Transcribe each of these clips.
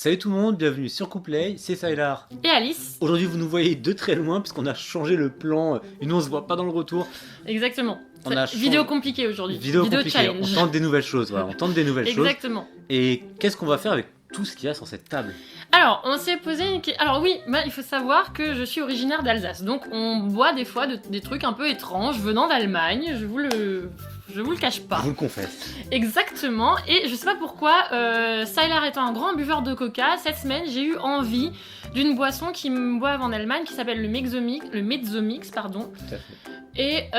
Salut tout le monde, bienvenue sur Couplet, c'est Sylar. Et Alice. Aujourd'hui vous nous voyez de très loin puisqu'on a changé le plan et nous on se voit pas dans le retour. Exactement. On a vidéo compliquée aujourd'hui. Vidéo compliquée, challenge. on tente des nouvelles choses, voilà, on tente des nouvelles choses. Exactement. Et qu'est-ce qu'on va faire avec tout ce qu'il y a sur cette table? Alors, on s'est posé une question. Alors oui, il faut savoir que je suis originaire d'Alsace. Donc on boit des fois des trucs un peu étranges venant d'Allemagne, je vous le cache pas. Je vous le confesse. Exactement, et je sais pas pourquoi, Sylar étant un grand buveur de coca, cette semaine j'ai eu envie d'une boisson qui me boivent en Allemagne qui s'appelle le Mezzomix, pardon. Tout à fait. Et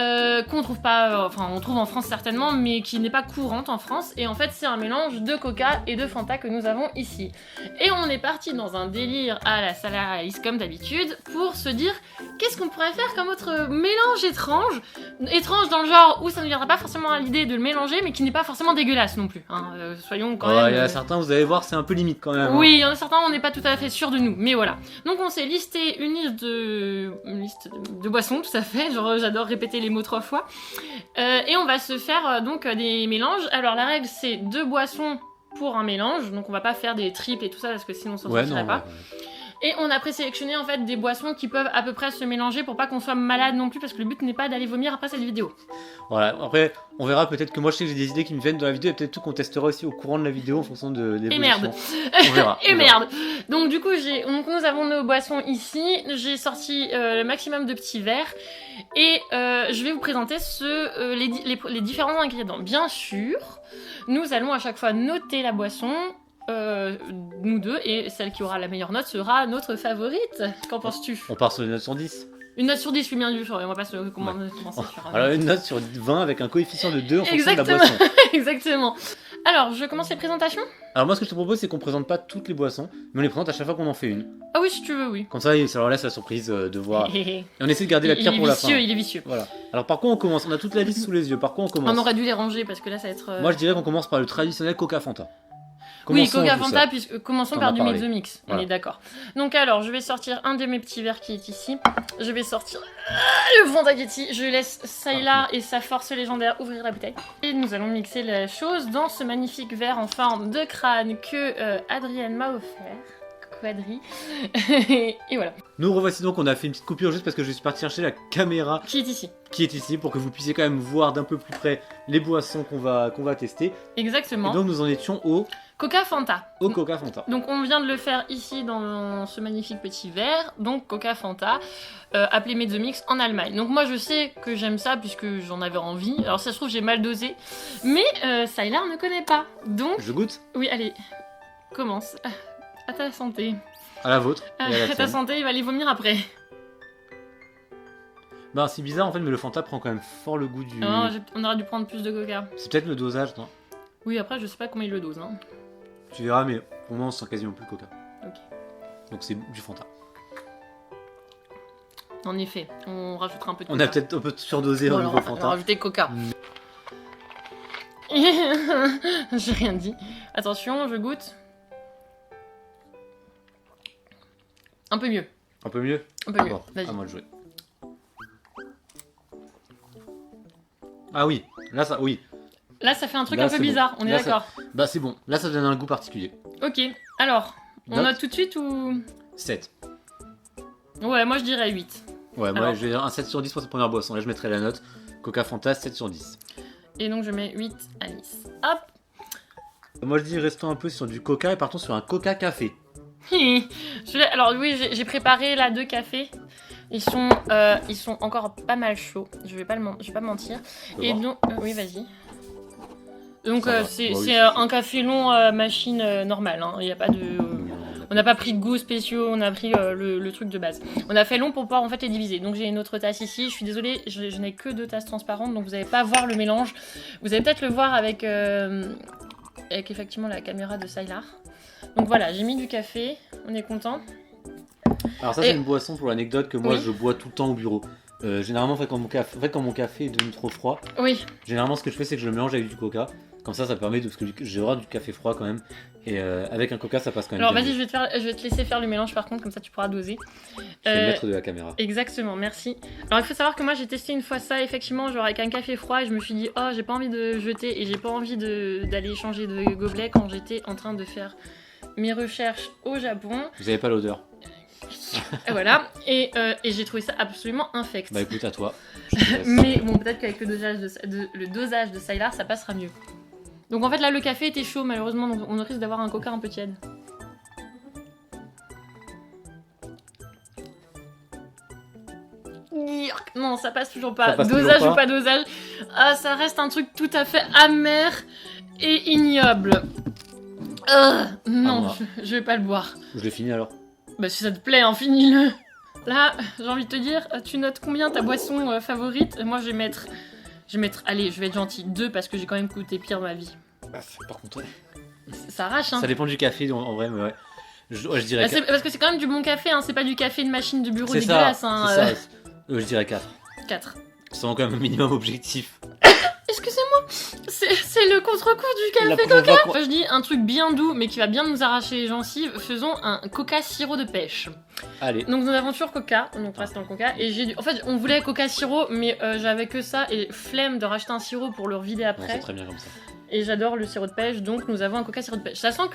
qu'on trouve pas, enfin on trouve en France certainement, mais qui n'est pas courante en France. Et en fait c'est un mélange de coca et de Fanta que nous avons ici. Et on est parti dans un délire à la Sylar Alice comme d'habitude pour se dire qu'est-ce qu'on pourrait faire comme autre mélange étrange dans le genre où ça ne viendra pas forcément à l'idée de le mélanger, mais qui n'est pas forcément dégueulasse non plus. Hein. Soyons quand même. Il y en a certains, vous allez voir, c'est un peu limite quand même. Oui, il y en a certains, on n'est pas tout à fait sûr de nous, mais voilà. Donc on s'est listé une liste de boissons, tout à fait. Genre j'adore répéter les mots 3 fois. Et on va se faire donc des mélanges. Alors la règle c'est 2 boissons pour un mélange, donc on va pas faire des triples et tout ça parce que sinon on s'en sortirait pas. Ouais. Et on a présélectionné en fait des boissons qui peuvent à peu près se mélanger pour pas qu'on soit malade non plus, parce que le but n'est pas d'aller vomir après cette vidéo. Voilà, après on verra, peut-être que moi je sais que j'ai des idées qui me viennent dans la vidéo et peut-être tout qu'on testera aussi au courant de la vidéo en fonction de l'évolution. Et merde. On verra. Et merde. Donc du coup nous avons nos boissons ici, j'ai sorti le maximum de petits verres et je vais vous présenter les différents ingrédients. Bien sûr, nous allons à chaque fois noter la boisson. Nous deux, et celle qui aura la meilleure note sera notre favorite. Qu'en penses-tu? On part sur une note sur 10. Une note sur 10, oui, bien sûr, on va pas se commencer sur... Alors une note sur 20 avec un coefficient de 2 en fonction de la boisson. Exactement. Alors, je commence les présentations? Alors moi ce que je te propose c'est qu'on présente pas toutes les boissons, mais on les présente à chaque fois qu'on en fait une. Ah oui, si tu veux, oui. Comme ça leur laisse la surprise de voir. Et on essaie de garder la pire pour la fin. Il est vicieux. Voilà. Alors par quoi on commence? On a toute la liste sous les yeux, par quoi on commence? On aurait dû les ranger parce que là ça va être... Moi je dirais qu'on commence par le traditionnel Coca Fanta. Commençons oui, Coca Fanta, commençons par du Mezzomix, voilà. On est d'accord. Donc alors, je vais sortir un de mes petits verres qui est ici. Je vais sortir le Fanta qui est ici. Je laisse Sylar et sa force légendaire ouvrir la bouteille. Et nous allons mixer la chose dans ce magnifique verre en forme de crâne que Adrienne m'a offert. Quadri. Et voilà. Nous revoici donc, on a fait une petite coupure juste parce que je suis parti chercher la caméra qui est ici pour que vous puissiez quand même voir d'un peu plus près les boissons qu'on va tester. Exactement. Et donc nous en étions au Coca Fanta. Au Coca Fanta. Donc on vient de le faire ici dans ce magnifique petit verre, donc Coca Fanta, appelé Mezzomix en Allemagne. Donc moi je sais que j'aime ça puisque j'en avais envie. Alors ça se trouve j'ai mal dosé, mais Sylar ne connaît pas. Donc je goûte. Oui, allez, commence. À ta santé. À la vôtre. À ta santé, il va aller vomir après. Bah c'est bizarre en fait, mais le Fanta prend quand même fort le goût du... Non, on aurait dû prendre plus de Coca. C'est peut-être le dosage, non? Oui, après je sais pas comment il le dose. Hein. Tu verras, mais pour le moment on sent quasiment plus Coca. Ok. Donc c'est du Fanta. En effet, on rajoutera un peu de Coca. On a peut-être un peu surdosé au niveau Fanta. On va rajouter Coca. J'ai rien dit. Attention, je goûte. Un peu mieux. Un peu mieux? Un peu mieux, bon, vas-y. À moi de jouer. Ah oui, là ça, oui. Là ça fait un truc un peu bizarre, on est d'accord. Bah c'est bon, là ça donne un goût particulier. Ok, alors, on note tout de suite ou... 7. Ouais, moi je dirais 8. Ouais, alors... moi je vais dire un 7 sur 10 pour cette première boisson. Là je mettrai la note Coca Fanta 7 sur 10. Et donc je mets 8 à Alice. Hop. Moi je dis restons un peu sur du Coca et partons sur un Coca Café. Alors oui, j'ai préparé là 2 cafés. Ils sont encore pas mal chauds. Je vais pas mentir. Et donc, oui, vas-y. Donc c'est un café long machine normale. Hein. Il y a pas de. On n'a pas pris de goûts spéciaux. On a pris le truc de base. On a fait long pour pouvoir en fait les diviser. Donc j'ai une autre tasse ici. Je suis désolée, je n'ai que 2 tasses transparentes, donc vous n'allez pas voir le mélange. Vous allez peut-être le voir avec effectivement la caméra de Sylar. Donc voilà, j'ai mis du café, on est content. Alors ça c'est une boisson pour l'anecdote que moi je bois tout le temps au bureau. Généralement quand mon café est devenu trop froid, généralement ce que je fais c'est que je le mélange avec du coca. Comme ça permet parce que j'ai le droit du café froid quand même. Et avec un coca ça passe quand même. Alors vas-y, je vais te laisser faire le mélange par contre, comme ça tu pourras doser. Je vais le mettre de la caméra. Exactement, merci. Alors il faut savoir que moi j'ai testé une fois ça effectivement, genre avec un café froid, et je me suis dit oh j'ai pas envie de jeter et j'ai pas envie d'aller changer de gobelet quand j'étais en train de faire mes recherches au Japon. Vous avez pas l'odeur. Et voilà, et j'ai trouvé ça absolument infect. Bah écoute, à toi. Mais bon, peut-être qu'avec le dosage de Sylar, ça passera mieux. Donc en fait là, le café était chaud malheureusement, donc on risque d'avoir un coca un peu tiède. Non, ça passe toujours pas. Dosage ou pas dosage, ça reste un truc tout à fait amer et ignoble. Non, je vais pas le boire. Je l'ai fini alors. Bah si ça te plaît, hein, finis-le. Là, j'ai envie de te dire, tu notes combien ta boisson favorite? Moi je vais mettre, allez, je vais être gentil, 2 parce que j'ai quand même goûté pire dans ma vie. Par contre, ouais. Ça arrache, hein. Ça dépend du café en vrai, mais ouais. Je dirais parce que c'est quand même du bon café, hein, c'est pas du café de machine de bureau dégueulasse. Hein, c'est ça. Je dirais 4. 4. C'est quand même un minimum objectif. Excusez-moi, c'est le contre-coup du café coca. Je dis un truc bien doux mais qui va bien nous arracher les gencives, faisons un coca sirop de pêche. Allez. Donc nos aventures coca, donc reste dans le coca, et en fait on voulait coca sirop mais j'avais que ça et flemme de racheter un sirop pour le revider après. C'est très bien comme ça. Et j'adore le sirop de pêche, donc nous avons un coca sirop de pêche. Sachant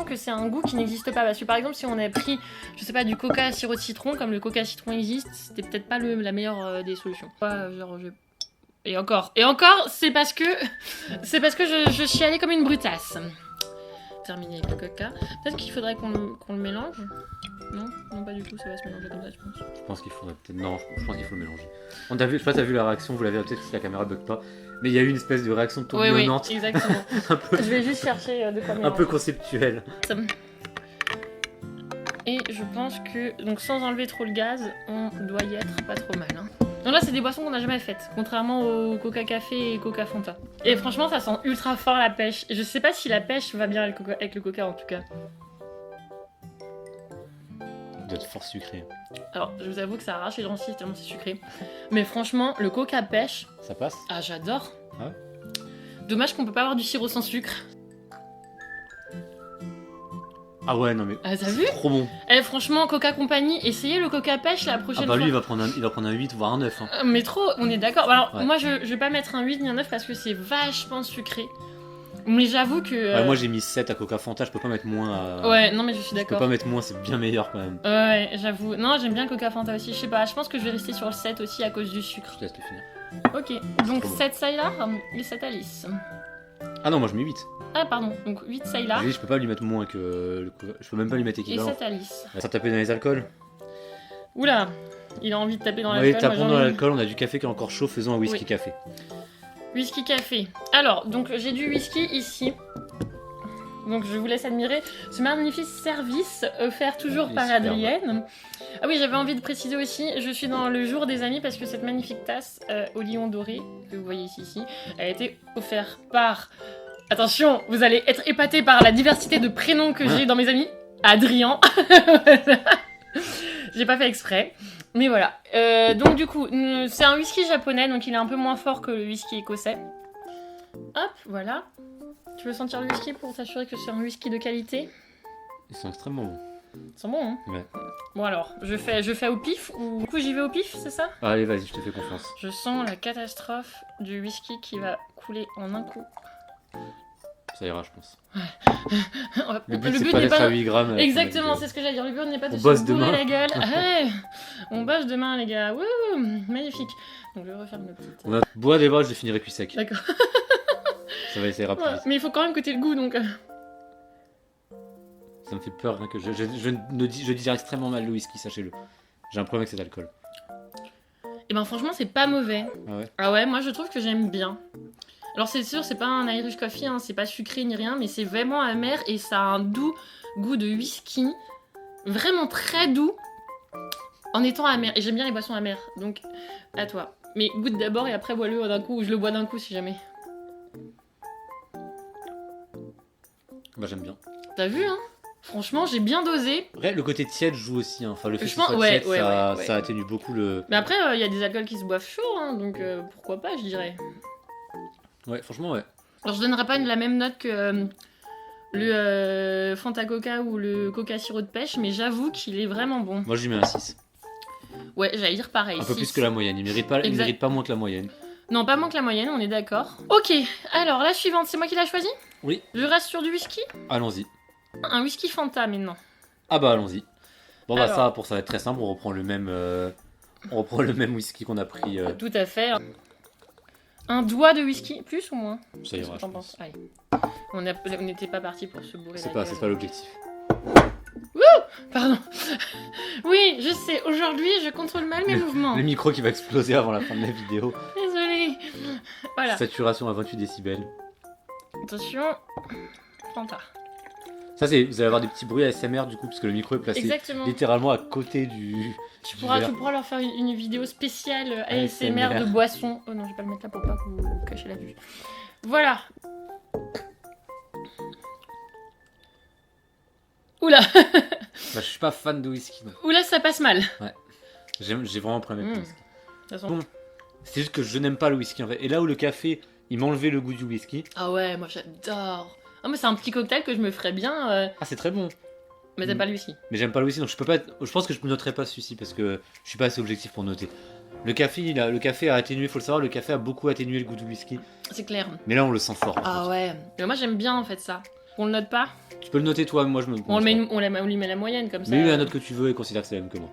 que c'est un goût qui n'existe pas, parce que par exemple si on avait pris, je sais pas, du coca sirop de citron, comme le coca citron existe, c'était peut-être pas la meilleure des solutions. Et encore, c'est parce que je chialais comme une brutasse. Terminé avec le coca. Peut-être qu'il faudrait qu'on le mélange. Non, pas du tout, ça va se mélanger comme ça, je pense. Je pense qu'il faudrait peut-être. Non, je pense qu'il faut le mélanger. Je sais pas, t'as vu la réaction, vous l'avez peut-être si la caméra bug pas. Mais il y a eu une espèce de réaction tourbillonnante. Oui, exactement. Je vais juste chercher de quoi mélanger. Un peu conceptuelle. Et je pense que, donc sans enlever trop le gaz, on doit y être pas trop mal. Hein. Donc là, c'est des boissons qu'on n'a jamais faites, contrairement au Coca Café et Coca Fanta. Et franchement, ça sent ultra fort la pêche. Je sais pas si la pêche va bien avec le Coca en tout cas. Il doit être fort sucré. Alors, je vous avoue que ça arrache les gencives tellement c'est sucré. Mais franchement, le Coca pêche... Ça passe? Ah, j'adore. Ah ouais. Dommage qu'on peut pas avoir du sirop sans sucre. Ah ouais, non mais t'as vu? Trop bon. Franchement, Coca Compagnie, essayez le Coca pêche la prochaine fois. Lui, il va prendre un 8 voire un 9. Hein. Mais trop, on est d'accord. Alors, moi, je vais pas mettre un 8 ni un 9 parce que c'est vachement sucré. Mais j'avoue que... moi, j'ai mis 7 à Coca Fanta, je peux pas mettre moins à... Ouais, non mais je suis d'accord. Je peux pas mettre moins, c'est bien meilleur quand même. Ouais, j'avoue. Non, j'aime bien Coca Fanta aussi, je sais pas. Je pense que je vais rester sur le 7 aussi à cause du sucre. Je te laisse le finir. Ok, donc 7 Sylar et 7 Alice. Ah non, moi je mets 8. Ah pardon, donc 8 Sylar. Je peux pas lui mettre moins que le Coca. Je peux même pas lui mettre équivalent. Et 7 Alice. Ça taper dans les alcools. Oula, il a envie de taper dans l'alcool. Oui, tapons dans l'alcool, on a du café qui est encore chaud, faisons un whisky café. Whisky café. Alors, donc j'ai du whisky ici. Donc je vous laisse admirer ce magnifique service offert toujours par Adrienne. Ah oui, j'avais envie de préciser aussi, je suis dans le jour des amis parce que cette magnifique tasse au lion doré que vous voyez ici, elle a été offerte par... Attention, vous allez être épatés par la diversité de prénoms que j'ai dans mes amis. Adrien. J'ai pas fait exprès. Mais voilà. Donc du coup, c'est un whisky japonais, donc il est un peu moins fort que le whisky écossais. Hop, voilà. Tu veux sentir le whisky pour t'assurer que c'est un whisky de qualité? Ils sont extrêmement bons. Ils sont bons, hein? Ouais. Bon alors, je fais au pif ou... Du coup, j'y vais au pif, c'est ça? Allez, vas-y, je te fais confiance. Je sens la catastrophe du whisky qui va couler en un coup. Ça ira, je pense. Ouais. Le but c'est pas d'être à 8 grammes. Exactement, c'est ce que j'allais dire. Le but n'est pas de se bourrer la gueule. Hey, on bosse demain, les gars. Wouh, magnifique. Donc je referme le petit. On a bois des bras, je les finirai plus sec. D'accord. Ça va essayer rapide. Mais il faut quand même goûter le goût, donc... Ça me fait peur, hein, que je digère extrêmement mal le whisky, sachez-le. J'ai un problème avec cet alcool. Et ben franchement, c'est pas mauvais. Ah ouais? Ah ouais, moi je trouve que j'aime bien. Alors c'est sûr, c'est pas un Irish coffee, hein, c'est pas sucré ni rien, mais c'est vraiment amer et ça a un doux goût de whisky. Vraiment très doux, en étant amer. Et j'aime bien les boissons amères, donc à toi. Mais goûte d'abord et après bois-le d'un coup, ou je le bois d'un coup si jamais. Bah j'aime bien. T'as vu, hein? Franchement, j'ai bien dosé. Après, le côté tiède joue aussi, hein. Enfin, le fait que ce soit tiède, ça atténue beaucoup le... Mais après, il y a des alcools qui se boivent chaud, hein, donc pourquoi pas, je dirais. Ouais, franchement, ouais. Alors, je donnerais pas la même note que le Fanta Coca ou le Coca Sirop de pêche, mais j'avoue qu'il est vraiment bon. Moi, je lui mets un 6. Ouais, j'allais dire pareil. Un peu plus que la moyenne, il mérite pas moins que la moyenne. Non, pas moins que la moyenne, on est d'accord. Ok, alors la suivante, c'est moi qui l'ai choisie? Oui. Je reste sur du whisky? Allons-y. Un whisky Fanta maintenant. Ah bah allons-y. Bon bah ça, pour ça va être très simple, on reprend le même whisky qu'on a pris. Tout à fait. Un doigt de whisky, plus ou moins? Ça ira, je pense. Allez. On n'était pas parti pour se bourrer la gueule. C'est pas l'objectif. Pardon. Oui, je sais, aujourd'hui je contrôle mal mes mouvements. Le micro qui va exploser avant la fin de la vidéo. Désolée. Voilà. Saturation à 28 décibels. Attention. Fanta. Ça c'est, vous allez avoir des petits bruits ASMR du coup, parce que le micro est placé littéralement à côté du... Tu pourras leur faire une vidéo spéciale ASMR de boisson. Oh non, je vais pas le mettre là pour pas que vous cachiez la vue. Voilà. Oula. Je suis pas fan de whisky. Donc. Oula, ça passe mal. Ouais. J'ai vraiment un problème avec le whisky. Bon, c'est juste que je n'aime pas le whisky en fait. Et là où le café, il m'enlevait le goût du whisky. Ah ouais, moi j'adore. Ah mais c'est un petit cocktail que je me ferais bien. Ah c'est très bon. Mais t'aimes pas le whisky. Mais j'aime pas le whisky, donc je peux pas. Je pense que je ne noterai pas celui-ci parce que je suis pas assez objectif pour noter. Le café a atténué, faut le savoir, le café a beaucoup atténué le goût du whisky. C'est clair. Mais là on le sent fort. Ah ouais. Mais moi j'aime bien en fait ça. On le note pas? Tu peux le noter toi, moi je me. On lui met la moyenne comme ça. Mais lui la note que tu veux et considère que c'est la même que moi.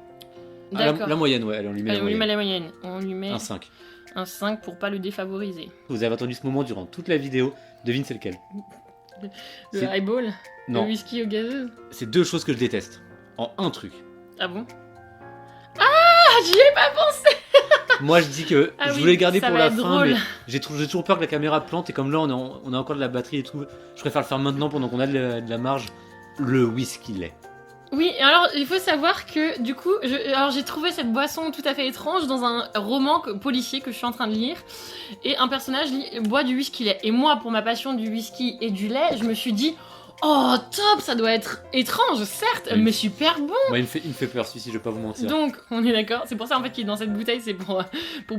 D'accord. La moyenne, ouais, on lui met la moyenne. On lui met un 5. Un 5 pour pas le défavoriser. Vous avez attendu ce moment durant toute la vidéo. Devine c'est lequel? Le highball? Non. Le whisky au gazeuse? C'est deux choses que je déteste. En un truc. Ah bon? Ah, j'y ai pas pensé. Moi je dis que je voulais garder pour la fin, drôle. mais j'ai toujours peur que la caméra plante et comme là on a encore de la batterie et tout, je préfère le faire maintenant pendant qu'on a de la marge. Le whisky lait. Oui, et alors il faut savoir que du coup, j'ai trouvé cette boisson tout à fait étrange dans un roman policier que je suis en train de lire, et un personnage boit du whisky lait. Et moi, pour ma passion du whisky et du lait, je me suis dit, oh top, ça doit être étrange, certes, mais super bon. Moi, il me fait peur celui-ci, je vais pas vous mentir. Donc, on est d'accord. C'est pour ça en fait qu'il est dans cette bouteille, c'est pour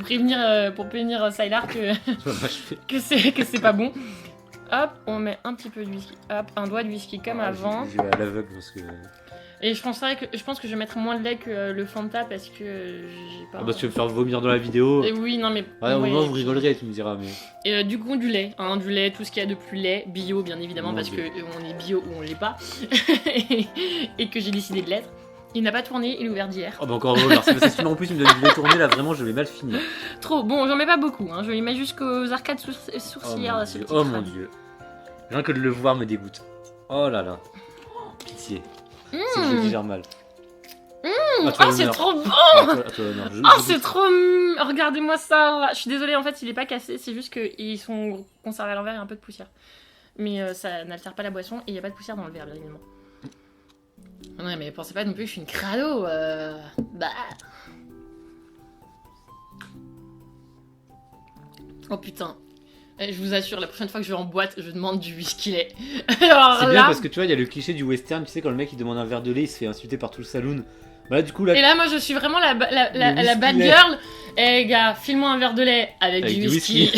prévenir Sylar que c'est pas bon. Hop, on met un petit peu de whisky. Hop, un doigt de whisky comme avant. Je vais à l'aveugle parce que... Et je pense que je vais mettre moins de lait que le Fanta parce que j'ai pas... Ah bah tu veux me faire vomir dans la vidéo. Et oui, non mais... Ouais, au moins vous rigolerez, tu me diras, mais... Et du coup, du lait, tout ce qu'il y a de plus lait, bio bien évidemment, parce que on est bio ou on l'est pas, et que j'ai décidé de l'être. Il n'a pas tourné, il est ouvert d'hier. Oh bah encore heureux, merci, parce que sinon en plus il me donne du lait tourné, là vraiment je vais mal finir. Trop, bon j'en mets pas beaucoup, je les mets jusqu'aux arcades sourcilières. Oh mon dieu. Rien que de le voir me dégoûte. Oh là là. Pitié. C'est que je digère mal. C'est trop bon. C'est trop... Regardez-moi ça. Je suis désolée, en fait il est pas cassé, c'est juste qu'ils sont conservés à l'envers, il y a un peu de poussière. Mais ça n'altère pas la boisson et il n'y a pas de poussière dans le verre, bien évidemment. Ouais, mais pensez pas non plus que je suis une crado. Bah. Oh putain. Je vous assure, la prochaine fois que je vais en boîte, je demande du whisky lait. C'est bien parce que tu vois, il y a le cliché du western, tu sais, quand le mec il demande un verre de lait, il se fait insulter par tout le saloon. Voilà, du coup, là... Et là, moi je suis vraiment la bad girl. Eh gars, file-moi un verre de lait avec du whisky.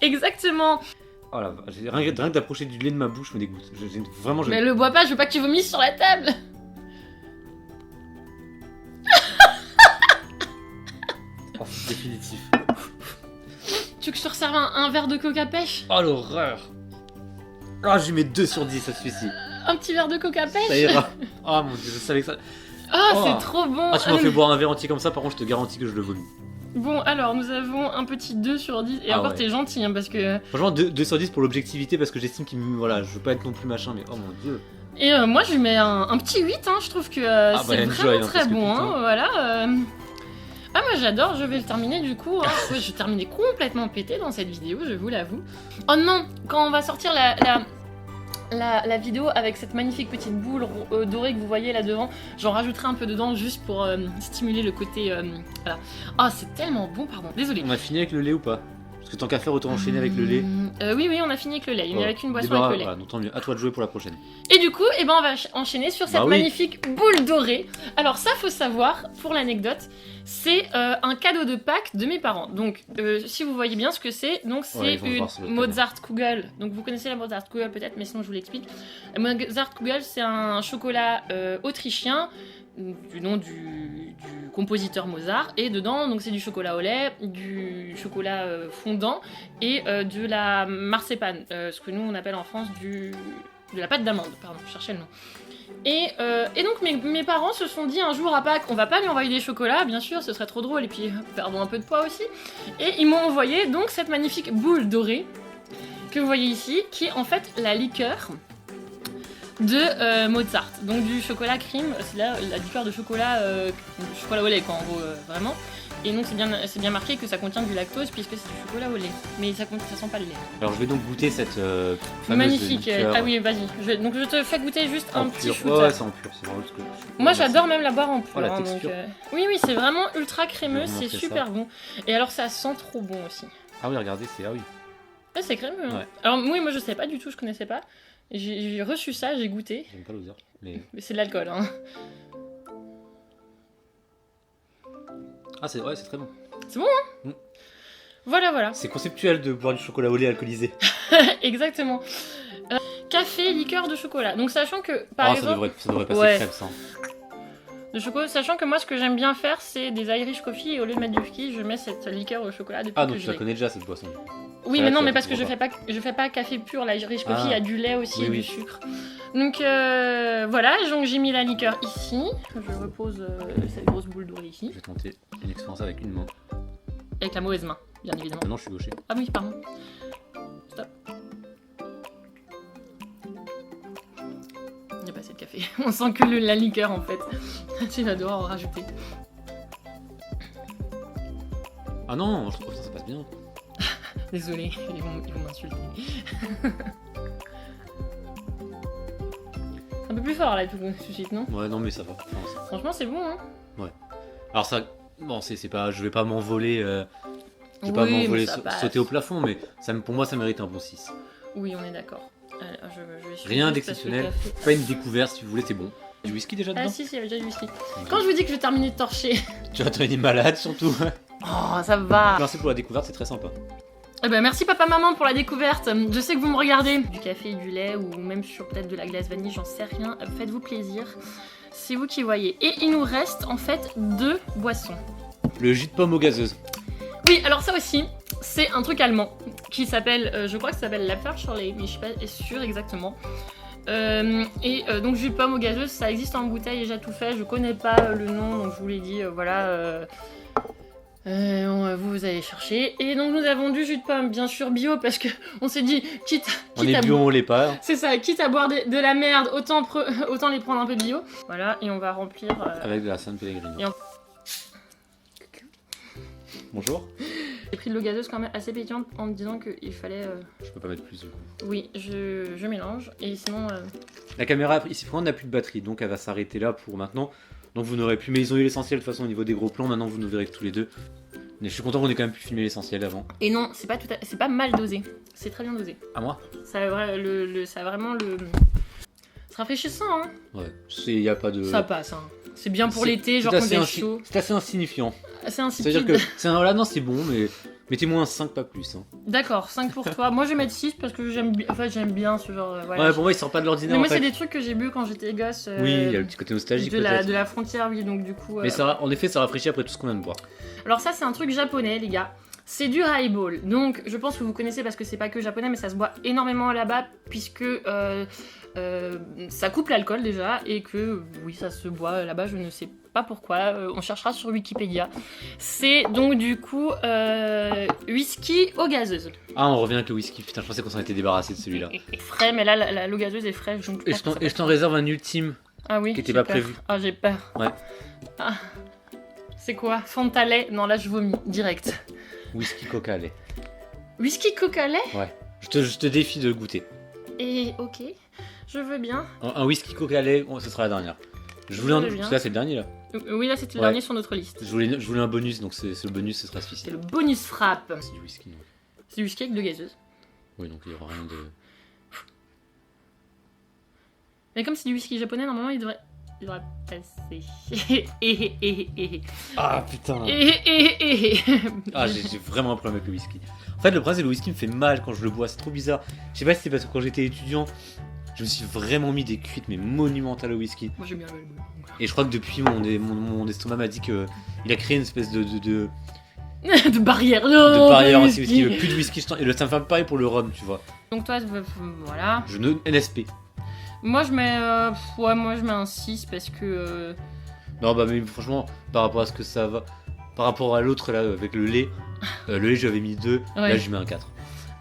Exactement. Oh là, rien que d'approcher du lait de ma bouche me dégoûte. Vraiment, Mais le bois pas, je veux pas que tu vomisses sur la table. Oh, c'est définitif. Tu veux que je te resserve un verre de coca pêche? Oh l'horreur. Oh, je lui mets 2 sur 10 à celui-ci. Un petit verre de coca pêche? Ça ira. Oh mon dieu, je savais que ça... Oh, c'est trop bon. Ah, tu m'as fait boire un verre entier comme ça, par contre je te garantis que je le vomis. Bon, alors nous avons un petit 2 sur 10, et encore t'es gentil, parce que... Franchement, 2 sur 10 pour l'objectivité, parce que j'estime qu'il me... Voilà, je veux pas être non plus machin, mais oh mon dieu. Et moi je lui mets un petit 8, je trouve que c'est vraiment très bon, voilà. Ah moi j'adore, je vais le terminer du coup, Ouais, je vais terminer complètement pété dans cette vidéo, je vous l'avoue. Oh non, quand on va sortir la vidéo avec cette magnifique petite boule dorée que vous voyez là devant, j'en rajouterai un peu dedans juste pour stimuler le côté... voilà. Ah c'est tellement bon, pardon, désolé. On a fini avec le lait ou pas? Parce que tant qu'à faire, autant enchaîner avec le lait. Oui, on a fini avec le lait, il n'y avait qu'une boisson avec le lait. Voilà, donc tant mieux, à toi de jouer pour la prochaine. Et du coup, on va enchaîner sur cette magnifique boule dorée. Alors ça, faut savoir, pour l'anecdote, c'est un cadeau de Pâques de mes parents. Donc, si vous voyez bien ce que c'est, donc c'est une Mozartkugel. Donc vous connaissez la Mozartkugel peut-être, mais sinon je vous l'explique. La Mozartkugel, c'est un chocolat autrichien, du nom du compositeur Mozart, et dedans donc c'est du chocolat au lait, du chocolat fondant et de la marcépane, ce que nous on appelle en France du de la pâte d'amande, pardon, je cherchais le nom. Et donc mes parents se sont dit un jour à Pâques, on va pas lui envoyer des chocolats, bien sûr, ce serait trop drôle, et puis perdons un peu de poids aussi. Et ils m'ont envoyé donc cette magnifique boule dorée, que vous voyez ici, qui est en fait la liqueur de Mozart. Donc du chocolat crème, c'est la liqueur de chocolat, chocolat au lait quoi, en gros, vraiment. Et donc c'est bien marqué que ça contient du lactose puisque c'est du chocolat au lait. Mais ça sent pas le lait. Alors je vais donc goûter cette fameuse magnifique liqueur. Ah oui, vas-y. Donc je te fais goûter juste un petit shoot. Ouais, c'est en pur, c'est vraiment ce que moi j'adore même la boire en pur. Oh, la hein, texture. donc, oui, c'est vraiment ultra crémeux, c'est super ça. bon. Et alors ça sent trop bon aussi. Ah oui, regardez, ah oui. Ouais, c'est crémeux. Hein. Ouais. Alors oui, moi je savais pas du tout, je connaissais pas. J'ai reçu ça, j'ai goûté. J'aime pas l'odeur, mais c'est de l'alcool, hein. Ah c'est très bon. C'est bon, hein. Voilà. C'est conceptuel de boire du chocolat au lait alcoolisé. Exactement. Café, liqueur de chocolat. Donc sachant que, par exemple... Ça devrait passer crème, ça. De chocolat, sachant que moi ce que j'aime bien faire c'est des Irish coffee et au lieu de mettre du whisky je mets cette liqueur au chocolat depuis Ah que donc tu la connais déjà cette boisson. Oui mais non mais parce que je fais pas café pur, la Irish coffee il y a du lait aussi et du sucre. Donc voilà, donc j'ai mis la liqueur ici, je repose cette grosse boule dorée ici. Je vais tenter une expérience avec une main. Avec la mauvaise main, bien évidemment. Ah non je suis gaucher. Ah oui pardon. Stop. Il n'y a pas assez de café. On sent que la liqueur en fait. Tu vas devoir en rajouter. Ah non, je trouve que ça passe bien. Désolé, ils vont m'insulter. Un peu plus fort là tout de suite, non? Ouais, non mais ça va. Franchement c'est bon hein. Ouais. Alors ça, bon c'est pas, je vais pas m'envoler, sauter au plafond, mais pour moi ça mérite un bon 6. Oui on est d'accord. Rien d'exceptionnel, pas une découverte si vous voulez, c'est bon. Du whisky déjà dedans? Ah si, il y avait déjà du whisky. Quand je vous dis que je vais terminer de torcher... Tu vas devenir malade surtout. Oh, ça va. Merci pour la découverte, c'est très sympa. Eh ben merci papa maman pour la découverte. Je sais que vous me regardez. Du café, du lait ou même sur peut-être de la glace vanille, j'en sais rien. Faites-vous plaisir. C'est vous qui voyez. Et il nous reste en fait 2 boissons. Le jus de pomme aux gazeuses. Oui, alors ça aussi, c'est un truc allemand qui s'appelle, je crois que ça s'appelle Lapferschorle, mais je suis pas sûre exactement. Donc jus de pomme aux gazeuses, ça existe en bouteille et j'ai tout fait. Je connais pas le nom, donc je vous l'ai dit, voilà. Vous allez chercher. Et donc nous avons du jus de pomme, bien sûr bio, parce que on s'est dit, quitte on est bio, on l'est pas. C'est ça, quitte à boire de la merde, autant les prendre un peu bio. Voilà, et on va remplir... avec de la San Pellegrino. Bonjour. J'ai pris de l'eau gazeuse quand même assez pétillante en me disant qu'il fallait... Je peux pas mettre plus du coup. Oui, je mélange, et sinon... La caméra, ici, on n'a plus de batterie, donc elle va s'arrêter là pour maintenant. Donc vous n'aurez plus, mais ils ont eu l'essentiel de toute façon au niveau des gros plans, maintenant vous nous verrez tous les deux. Mais je suis content qu'on ait quand même pu filmer l'essentiel avant. Et non, c'est pas mal dosé, c'est très bien dosé. À moi? Ça a vraiment le... C'est rafraîchissant, hein. Ouais, y a pas de... Ça passe, hein. C'est bien pour l'été, genre quand il est chaud. C'est assez insignifiant. C'est insipide. C'est-à-dire que, là non c'est bon, mais mettez-moi un 5, pas plus. Hein. D'accord, 5 pour toi. Moi je vais mettre 6 parce que j'aime bien ce genre... voilà. Ouais, pour moi il sort pas de l'ordinaire. Mais moi c'est des trucs que j'ai bu quand j'étais gosse. Oui, il y a le petit côté nostalgique de la frontière, oui, donc du coup... Mais ça, en effet ça rafraîchit après tout ce qu'on vient de boire. Alors ça c'est un truc japonais les gars. C'est du highball, donc je pense que vous connaissez parce que c'est pas que japonais, mais ça se boit énormément là-bas puisque ça coupe l'alcool déjà et que oui ça se boit là-bas, je ne sais pas pourquoi, on cherchera sur Wikipédia. C'est donc du coup whisky eau gazeuse. Ah on revient avec le whisky, putain je pensais qu'on s'en était débarrassé de celui-là. Frais, mais là l'eau gazeuse est fraîche. Donc et je t'en réserve un ultime qui était pas prévu. Ah j'ai peur. Ouais. Ah. C'est quoi? Fanta lait? Non là je vomis, direct. Whisky coca lait. Whisky coca lait? Ouais. Je te défie de le goûter. Et ok, je veux bien. Un whisky coca lait, ce sera la dernière. Je voulais parce que là c'est le dernier là. Oui là c'était le dernier sur notre liste. Je voulais un bonus, donc c'est le bonus, ce sera celui-ci. C'est le bonus frappe. C'est du whisky. C'est du whisky avec de gazeuse. Oui donc il y aura rien de... Mais comme c'est du whisky japonais, normalement il devrait passer. Ah putain. Ah j'ai vraiment un problème avec le whisky. En fait le problème c'est que le whisky me fait mal quand je le bois, c'est trop bizarre. Je sais pas si c'est parce que quand j'étais étudiant, je me suis vraiment mis des cuites mais monumentales au whisky. Moi j'aime bien le... Et je crois que depuis mon estomac m'a dit que il a créé une espèce de de barrière. De barrière aussi, parce qu'il veut plus de whisky. Et ça me fait pareil pour le rhum, tu vois. Donc toi, voilà. NSP. Moi je mets moi je mets un 6 parce que Non bah mais franchement par rapport à ce que ça va, par rapport à l'autre là avec le lait j'avais mis 2, là je mets un 4.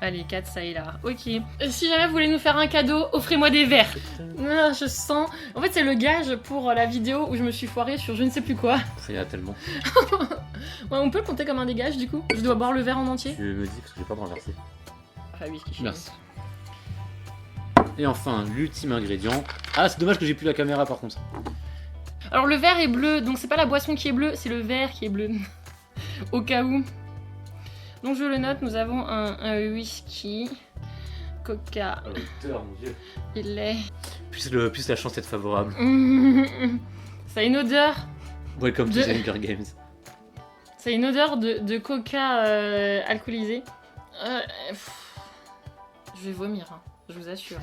Allez, 4 ça et là. Ok. Si jamais vous voulez nous faire un cadeau, offrez-moi des verres. Ah, je sens. En fait, c'est le gage pour la vidéo où je me suis foirée sur je ne sais plus quoi. Il y en a tellement. Ouais, on peut le compter comme un dégage du coup. Je dois boire le verre en entier. Tu me dis parce que j'ai pas de renverser. Ah oui, merci. Et enfin, l'ultime ingrédient. Ah, c'est dommage que j'ai plus la caméra par contre. Alors le verre est bleu, donc c'est pas la boisson qui est bleue, c'est le verre qui est bleu. Au cas où. Donc je le note, nous avons un whisky, coca, l'auteur, mon dieu. et lait. Plus la chance est favorable. Ça a une odeur. Welcome to the Hunger Games. Ça a une odeur de coca alcoolisé. Je vais vomir, hein, je vous assure.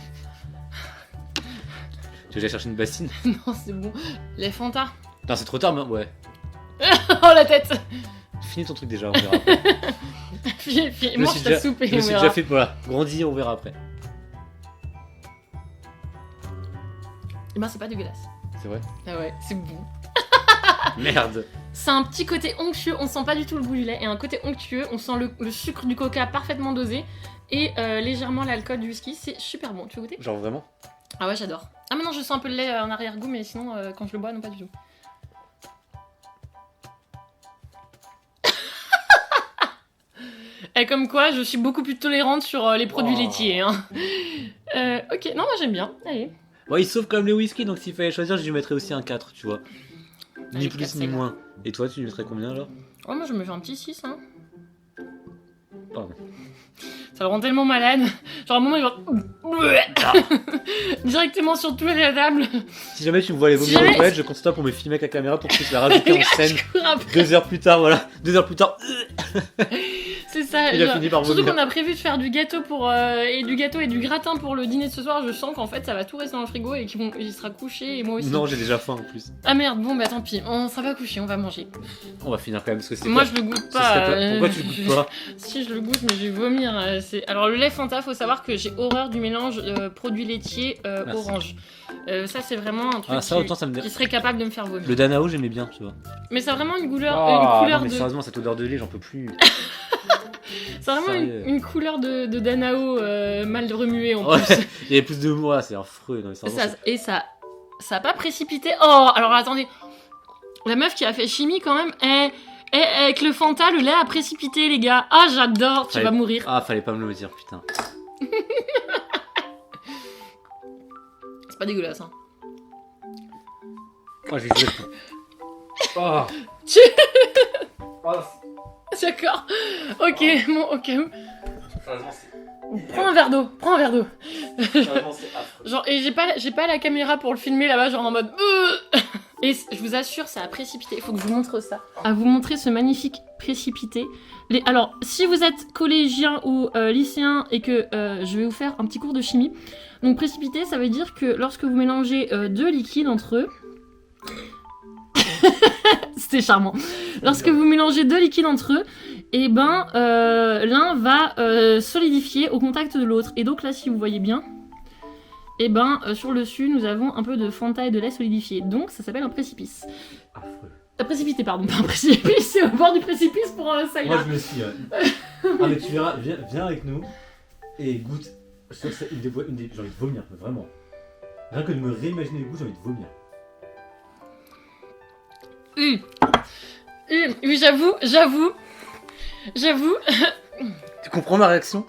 Tu veux que j'aille chercher une bassine? Non, c'est bon. Les Fanta. Non, c'est trop tard, mais ouais. Oh la tête. Finis ton truc déjà, on verra après. Mange ta soupe et je me suis déjà fait, voilà, grandir, on verra après. Et ben c'est pas dégueulasse. C'est vrai? Ah ouais, c'est bon. Merde. C'est un petit côté onctueux, on sent pas du tout le goût du lait, et un côté onctueux, on sent le sucre du coca parfaitement dosé, et légèrement l'alcool du whisky, c'est super bon. Tu veux goûter? Genre vraiment? Ah ouais, j'adore. Ah maintenant je sens un peu le lait en arrière-goût, mais sinon quand je le bois, non pas du tout. Et comme quoi, je suis beaucoup plus tolérante sur les produits laitiers. Hein. Ok, non, moi j'aime bien. Allez. Bon, il sauve quand même les whisky, donc s'il fallait choisir, je lui mettrais aussi un 4, tu vois. Ni plus ni moins. Et toi, tu lui mettrais combien alors? Oh, moi je me fais un petit 6. Hein. Pardon. Ça le rend tellement malade. Genre à un moment, il va. Directement sur tous les tables. Si jamais tu me vois les vomir aux toilettes, je compte ça pour me filmer avec la caméra pour que je puisse la rajouter en scène. 2 heures plus tard, voilà. 2 heures plus tard. C'est ça. Il a fini par vomir. Surtout qu'on a prévu de faire du gâteau et du gratin pour le dîner de ce soir. Je sens qu'en fait ça va tout rester dans le frigo et qu'il sera couché et moi aussi. Non, j'ai déjà faim en plus. Ah merde, bon bah tant pis, on sera pas couché, on va manger. On va finir quand même parce que c'est. Moi je le goûte pas. Pourquoi tu le goûtes pas? Si je le goûte, mais je vais vomir. Alors le lait Fanta, faut savoir que j'ai horreur du mélange produits laitiers orange. Ça c'est vraiment un truc qui serait capable de me faire vomir. Le Danao j'aimais bien, tu vois. Mais ça a vraiment une couleur, non, mais sérieusement, cette odeur de lait, j'en peux plus. C'est vraiment une couleur de Danao mal remuée en plus. Il y avait plus de moi, c'est affreux. Non, et ça a pas précipité. Oh, alors attendez. La meuf qui a fait chimie quand même, avec le Fanta, le lait a précipité les gars. Ah j'adore, tu vas mourir. Ah fallait pas me le dire, putain. C'est pas dégueulasse hein. Oh j'ai joué. Oh. D'accord. Ok, bon, ok. Prends un verre d'eau, Genre, et j'ai pas la caméra pour le filmer là-bas, genre en mode. Et je vous assure, ça a précipité. Il faut que je vous montre ça. À vous montrer ce magnifique précipité. Alors, si vous êtes collégien ou lycéen et que je vais vous faire un petit cours de chimie. Donc, précipité, ça veut dire que lorsque vous mélangez deux liquides entre eux. C'était charmant. Lorsque vous mélangez deux liquides entre eux, et ben l'un va solidifier au contact de l'autre. Et donc là, si vous voyez bien, et ben sur le dessus, nous avons un peu de Fanta et de lait solidifié. Donc ça s'appelle un précipice. Un précipité, pardon, pas un précipice. C'est au bord du précipice pour ça. Moi je me suis. Ah mais tu verras, viens avec nous et goûte. J'ai envie de vomir, vraiment. Rien que de me réimaginer le goût, j'ai envie de vomir. Oui, j'avoue. Tu comprends ma réaction?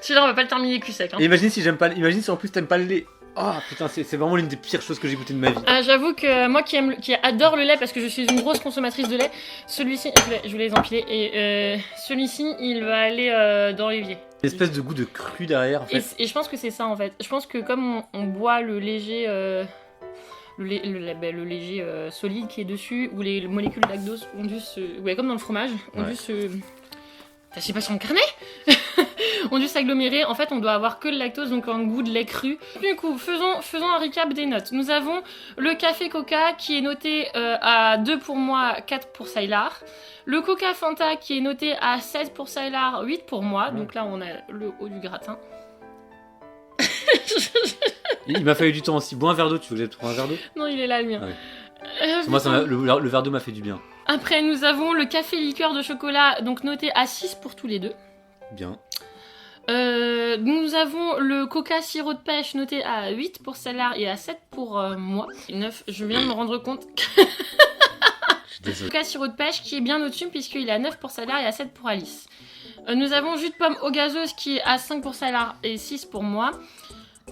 Celui-là, on va pas le terminer cul sec. Hein. Et imagine si en plus t'aimes pas le lait. Oh putain, c'est vraiment l'une des pires choses que j'ai goûtées de ma vie. J'avoue que moi qui adore le lait parce que je suis une grosse consommatrice de lait, celui-ci, je voulais les empiler, et celui-ci, il va aller dans l'évier. Une espèce de goût de cru derrière en fait. Et je pense que c'est ça en fait. Je pense que comme on boit le léger. Le léger solide qui est dessus, où les molécules lactose ont dû se... Ouais, comme dans le fromage, ont dû se... Je sais pas sur mon carnet. Ont dû s'agglomérer. En fait, on doit avoir que le lactose, donc un goût de lait cru. Du coup, faisons un recap des notes. Nous avons le café Coca qui est noté à 2 pour moi, 4 pour Sailor. Le Coca Fanta qui est noté à 16 pour Sailor, 8 pour moi. Donc là, on a le haut du gratin. Il m'a fallu du temps aussi. Bois un verre d'eau, tu veux que j'aille te prendre un verre d'eau? Non, il est là le mien. Moi, le verre d'eau m'a fait du bien. Après, nous avons le café liqueur de chocolat, donc noté à 6 pour tous les deux. Bien. Nous avons le coca sirop de pêche noté à 8 pour Salar et à 7 pour moi. 9, je viens de me rendre compte. Coca sirop de pêche qui est bien au-dessus puisqu'il est à 9 pour Salar et à 7 pour Alice. Nous avons jus de pomme eau gazeuse qui est à 5 pour Salar et 6 pour moi.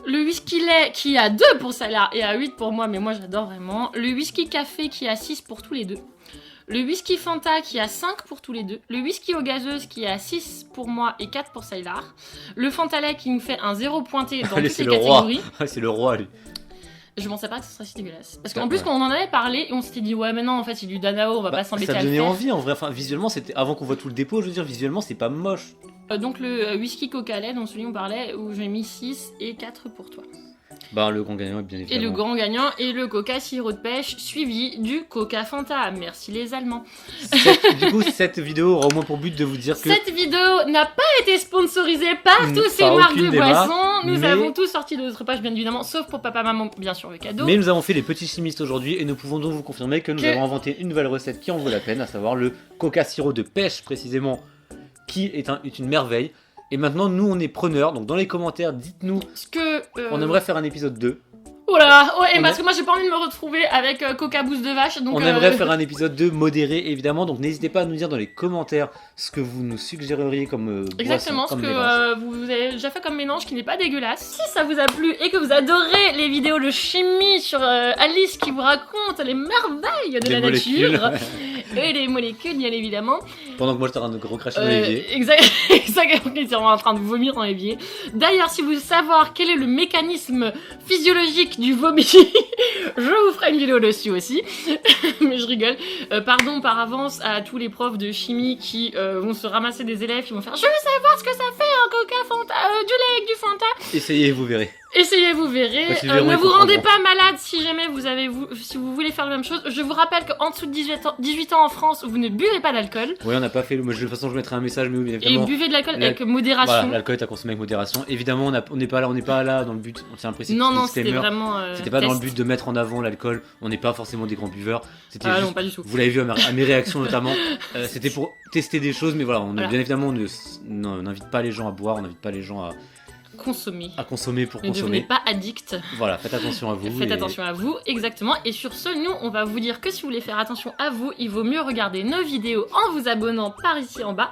Le whisky lait qui est à 2 pour Salar et à 8 pour moi, mais moi j'adore vraiment. Le whisky café qui est à 6 pour tous les deux. Le whisky Fanta qui est à 5 pour tous les deux. Le whisky eau gazeuse qui est à 6 pour moi et 4 pour Salar. Le Fanta lait qui nous fait un 0 pointé dans toutes les catégories. C'est le roi, lui. Je pensais pas que ce serait si dégueulasse. Parce qu'en plus, quand on en avait parlé, on s'était dit, ouais, mais non, en fait, c'est du Danao, on va pas s'embêter à le faire. Ça donnait envie, en vrai. Enfin, visuellement, c'était avant qu'on voit tout le dépôt, je veux dire, visuellement, c'est pas moche. Donc, le whisky coca lait, dont celui on parlait, où j'ai mis 6 et 4 pour toi. Bah, le grand gagnant est bien évidemment. Et le grand gagnant est le coca sirop de pêche, suivi du coca Fanta. Merci les Allemands. Du coup, cette vidéo aura au moins pour but de vous dire que... Cette vidéo n'a pas été sponsorisée par tous ces marques de boissons. Nous avons tous sorti de notre page, bien évidemment, sauf pour papa-maman, bien sûr, le cadeau. Mais nous avons fait les petits chimistes aujourd'hui et nous pouvons donc vous confirmer que nous avons inventé une nouvelle recette qui en vaut la peine, à savoir le coca sirop de pêche, précisément, qui est une merveille. Et maintenant, nous, on est preneurs. Donc, dans les commentaires, dites-nous ce que on aimerait faire un épisode 2. Oh là là, ouais, parce que moi j'ai pas envie de me retrouver avec Coca Boost de vache. Donc on aimerait faire un épisode 2 modéré, évidemment. Donc, n'hésitez pas à nous dire dans les commentaires ce que vous nous suggéreriez comme exactement, boisson, ce que vous avez déjà fait comme mélange qui n'est pas dégueulasse. Si ça vous a plu et que vous adorez les vidéos de chimie sur Alice qui vous raconte les merveilles de la nature et les molécules, bien évidemment. Pendant que moi je t'arrête de recracher dans l'évier. Exactement, il est en train de vomir dans l'évier. D'ailleurs, si vous voulez savoir quel est le mécanisme physiologique du vomi, je vous ferai une vidéo dessus aussi. Mais je rigole. Pardon par avance à tous les profs de chimie qui vont se ramasser des élèves qui vont faire je veux savoir ce que ça fait un coca Fanta, du lait avec du Fanta. Essayez, vous verrez. Essayez, vous verrez. Ne vous rendez pas malade si jamais si vous voulez faire la même chose. Je vous rappelle qu'en dessous de 18 ans en France, vous ne buvez pas d'alcool. Oui, on n'a pas fait. Moi, de toute façon, je mettrai un message, mais oui, évidemment. Et buvez de l'alcool avec modération. Voilà, l'alcool est à consommer avec modération. Évidemment, on n'est pas là dans le but. On tient un précis. Non, c'était vraiment. C'était pas dans le but de mettre en avant l'alcool. On n'est pas forcément des grands buveurs. C'était juste, non, pas du tout. Vous l'avez vu à mes réactions notamment. C'était pour tester des choses, mais voilà, bien évidemment, on n'invite pas les gens à boire, on n'invite pas les gens à consommer pour consommer. Ne devenez pas addict. Voilà, faites attention à vous. Faites attention à vous, exactement. Et sur ce, nous, on va vous dire que si vous voulez faire attention à vous, il vaut mieux regarder nos vidéos en vous abonnant par ici en bas.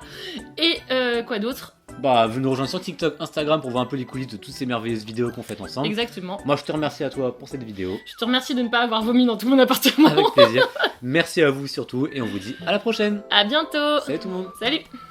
Et quoi d'autre ? Bah, vous nous rejoindre sur TikTok, Instagram pour voir un peu les coulisses de toutes ces merveilleuses vidéos qu'on fait ensemble. Exactement. Moi, je te remercie à toi pour cette vidéo. Je te remercie de ne pas avoir vomi dans tout mon appartement. Avec plaisir. Merci à vous surtout et on vous dit à la prochaine. À bientôt. Salut tout le monde. Salut.